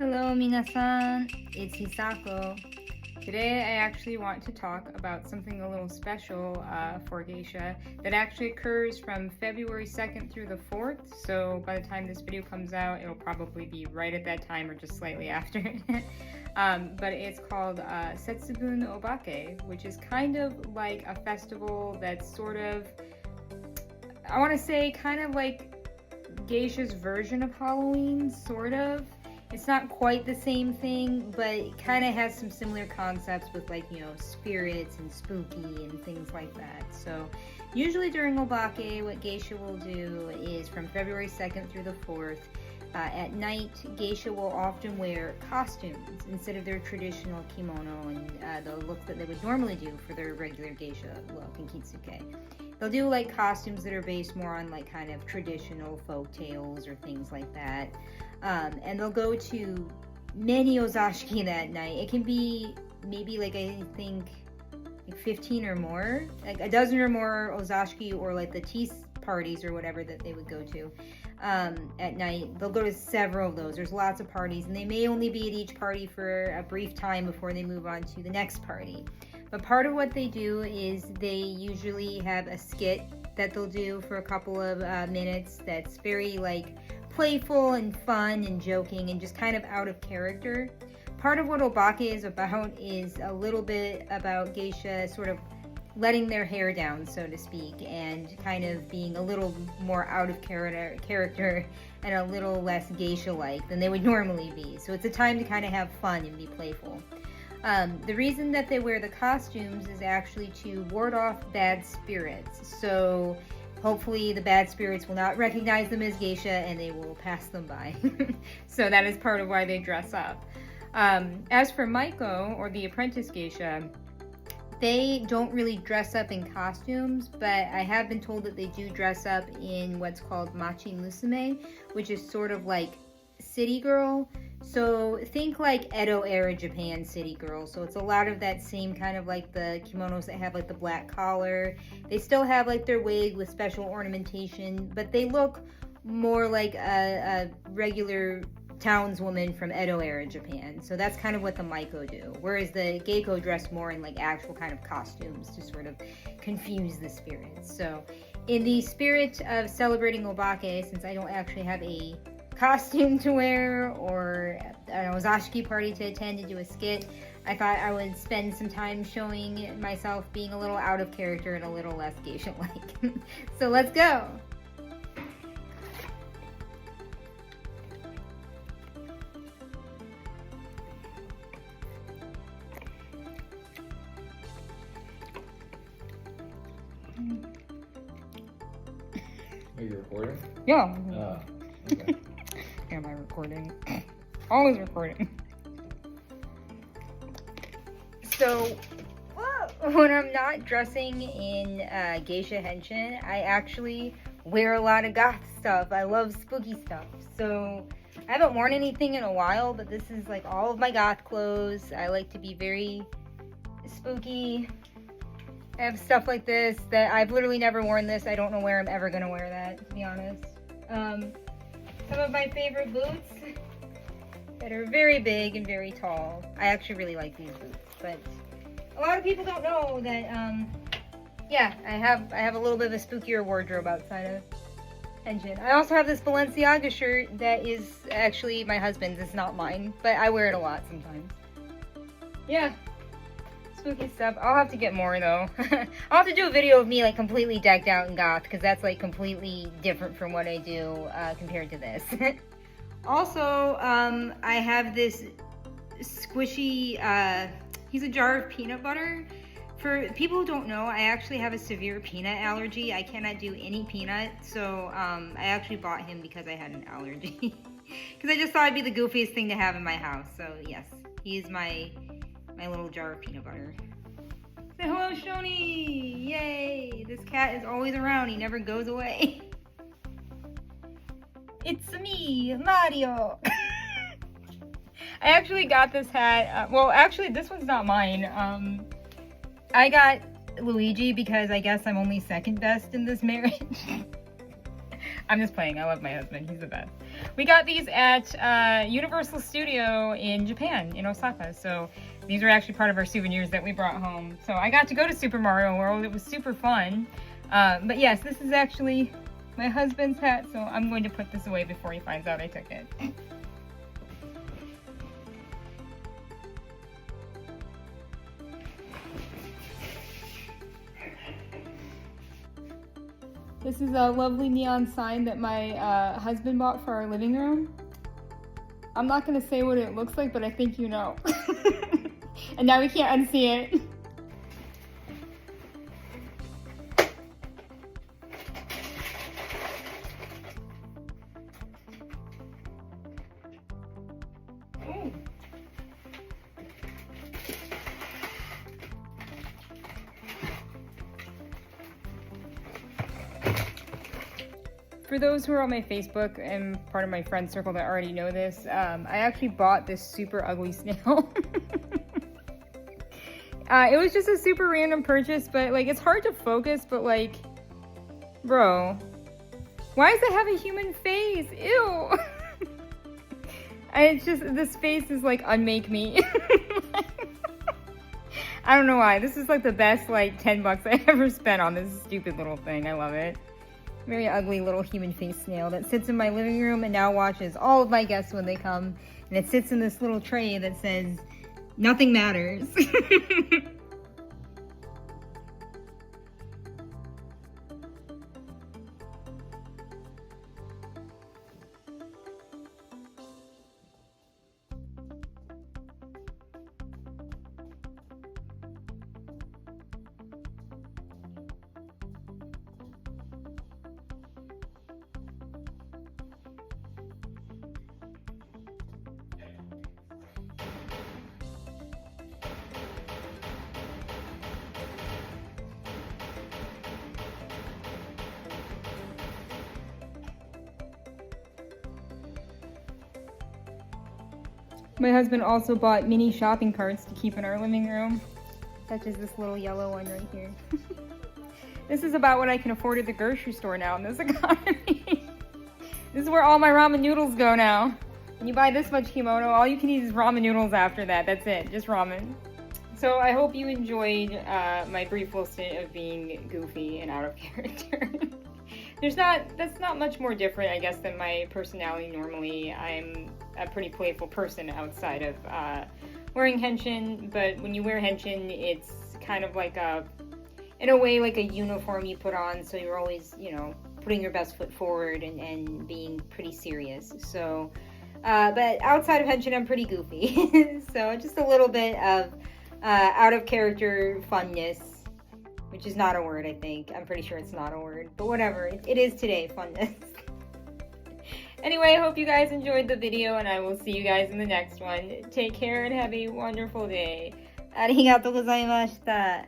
Hello, minasan. It's Hisako. Today I actually want to talk about something a little special for Geisha that actually occurs from February 2nd through the 4th. So by the time this video comes out, it'll probably be right at that time or just slightly after. But it's called Setsubun Obake, which is kind of like a festival that's sort of, I want to say, kind of like Geisha's version of Halloween, sort of. It's not quite the same thing, but it kind of has some similar concepts with, like, you know, spirits and spooky and things like that. So usually during Obake, what Geisha will do is from February 2nd through the 4th, at night, Geisha will often wear costumes instead of their traditional kimono and the look that they would normally do for their regular Geisha look in Kitsuke. They'll do like costumes that are based more on like kind of traditional folk tales or things like that. And they'll go to many ozashiki that night. It can be maybe like, I think, like 15 or more, like a dozen or more ozashiki, or like the tea parties or whatever that they would go to at night. They'll go to several of those. There's lots of parties, and they may only be at each party for a brief time before they move on to the next party. But part of what they do is they usually have a skit that they'll do for a couple of minutes that's very like playful and fun and joking and just kind of out of character. Part of what Obake is about is a little bit about Geisha sort of letting their hair down, so to speak, and kind of being a little more out of character and a little less Geisha-like than they would normally be. So it's a time to kind of have fun and be playful. The reason that they wear the costumes is actually to ward off bad spirits. So hopefully the bad spirits will not recognize them as Geisha and they will pass them by. So that is part of why they dress up. As for Maiko, or the apprentice Geisha, they don't really dress up in costumes, but I have been told that they do dress up in what's called machi musume, which is sort of like city girl. So think like Edo era Japan city girl. So it's a lot of that same kind of like the kimonos that have like the black collar. They still have like their wig with special ornamentation, but they look more like a regular townswoman from Edo era Japan. So that's kind of what the Maiko do. Whereas the Geiko dress more in like actual kind of costumes to sort of confuse the spirits. So in the spirit of celebrating Obake, since I don't actually have a costume to wear or an ozashiki party to attend and do a skit, I thought I would spend some time showing myself being a little out of character and a little less geisha-like. So let's go! Are you recording? Yeah. Okay. Am I recording? Always recording. So, when I'm not dressing in geisha henshin, I actually wear a lot of goth stuff. I love spooky stuff. So, I haven't worn anything in a while, but this is like all of my goth clothes. I like to be very spooky. I have stuff like this that I've literally never worn this. I don't know where I'm ever going to wear that, to be honest. Some of my favorite boots that are very big and very tall. I actually really like these boots, but a lot of people don't know that, yeah, I have a little bit of a spookier wardrobe outside of henshin. I also have this Balenciaga shirt that is actually my husband's. It's not mine, but I wear it a lot sometimes. Yeah. Spooky stuff. I'll have to get more though. I'll have to do a video of me like completely decked out in goth, because that's like completely different from what I do compared to this. Also, I have this squishy, he's a jar of peanut butter. For people who don't know, I actually have a severe peanut allergy. I cannot do any peanut, so I actually bought him because I had an allergy. Because I just thought it'd be the goofiest thing to have in my house. So yes, he is my little jar of peanut butter. Say hello, Shoni! Yay! This cat is always around. He never goes away. It's me, Mario! I actually got this hat. Well, actually, this one's not mine. I got Luigi because I guess I'm only second best in this marriage. I'm just playing. I love my husband. He's the best. We got these at Universal Studio in Japan, in Osaka. So these are actually part of our souvenirs that we brought home. So I got to go to Super Mario World. It was super fun. But yes, this is actually my husband's hat. So I'm going to put this away before he finds out I took it. This is a lovely neon sign that my husband bought for our living room. I'm not gonna say what it looks like, but I think you know. And now we can't unsee it. Ooh. For those who are on my Facebook and part of my friend circle that already know this, I actually bought this super ugly snail. It was just a super random purchase, but like it's hard to focus, but like, bro, why does it have a human face? Ew. It's just, this face is like unmake me. I don't know why. This is like the best like $10 I ever spent on this stupid little thing. I love it. Very ugly little human face snail that sits in my living room and now watches all of my guests when they come. And it sits in this little tray that says, "Nothing matters." My husband also bought mini shopping carts to keep in our living room, such as this little yellow one right here. This is about what I can afford at the grocery store now in this economy. This is where all my ramen noodles go now. When you buy this much kimono, all you can eat is ramen noodles after that. That's it, just ramen. So I hope you enjoyed my brief little stint of being goofy and out of character. That's not much more different, I guess, than my personality normally. I'm a pretty playful person outside of wearing henshin, but when you wear henshin, it's kind of like in a way, like a uniform you put on, so you're always, you know, putting your best foot forward and being pretty serious. So, but outside of henshin, I'm pretty goofy. So just a little bit of out of character funness. Which is not a word, I think. I'm pretty sure it's not a word. But whatever. It is today, funness. Anyway, I hope you guys enjoyed the video, and I will see you guys in the next one. Take care and have a wonderful day. Arigatou gozaimashita.